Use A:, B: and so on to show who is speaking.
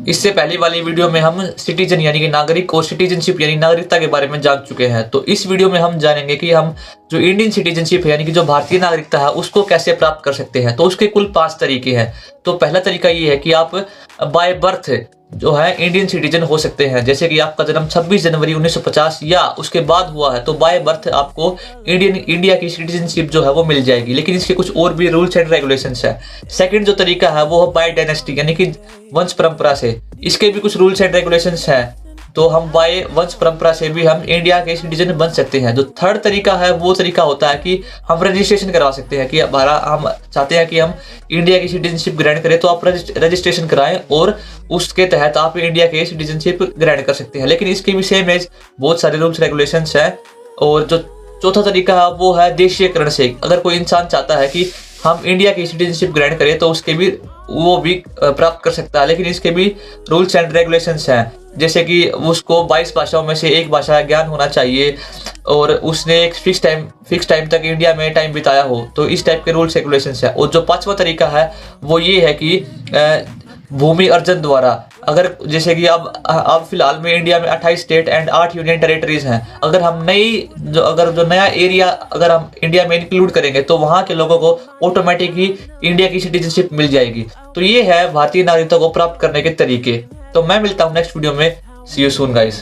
A: इससे पहले वाली वीडियो में हम सिटीजन यानी कि नागरिक और सिटीजनशिप यानी नागरिकता के बारे में जान चुके हैं। तो इस वीडियो में हम जानेंगे कि हम जो इंडियन सिटीजनशिप है यानी कि जो भारतीय नागरिकता है उसको कैसे प्राप्त कर सकते हैं। तो उसके कुल 5 तरीके हैं। तो पहला तरीका ये है कि आप बाय बर्थ जो है इंडियन सिटीजन हो सकते हैं। जैसे कि आपका जन्म 26 जनवरी 1950 या उसके बाद हुआ है तो बाय बर्थ आपको इंडिया की सिटीजनशिप जो है वो मिल जाएगी। लेकिन इसके कुछ और भी रूल्स एंड रेगुलेशंस है। सेकंड जो तरीका है वो है बाय डायनेस्टी यानी कि वंश परंपरा से। इसके भी कुछ रूल्स एंड रेगुलेशंस है। तो हम बाय वंश परंपरा से भी हम इंडिया के सिटीजन बन सकते हैं। जो थर्ड तरीका है वो तरीका होता है कि हम रजिस्ट्रेशन करवा सकते हैं कि हम चाहते हैं कि हम इंडिया की सिटीजनशिप ग्रहण करें तो आप रजिस्ट्रेशन कराएं और उसके तहत आप इंडिया के सिटीजनशिप ग्रहण कर सकते हैं। लेकिन इसके भी सेम एज बहुत सारे रूल्स रेगुलेशंस हैं। और जो चौथा तरीका है वो है देशीयकरण से। अगर कोई इंसान चाहता है कि हम इंडिया की सिटीजनशिप ग्रहण करें तो उसके भी वो भी प्राप्त कर सकता है। लेकिन इसके भी रूल्स एंड रेगुलेशंस हैं। जैसे कि उसको 22 भाषाओं में से एक भाषा ज्ञान होना चाहिए और उसने एक फिक्स टाइम तक इंडिया में टाइम बिताया हो। तो इस टाइप के रूल्स रेगुलेशंस है। और जो 5वां तरीका है वो ये है कि भूमि अर्जन द्वारा। अगर जैसे कि अब फिलहाल में इंडिया में 28 स्टेट एंड 8 यूनियन टेरिटरीज हैं। अगर हम जो नया एरिया अगर हम इंडिया में इंक्लूड करेंगे तो वहाँ के लोगों को ऑटोमेटिक ही इंडिया की सिटीजनशिप मिल जाएगी। तो ये है भारतीय नागरिकता को प्राप्त करने के तरीके। तो मैं मिलता हूँ नेक्स्ट वीडियो में। सी यू सून गाइस।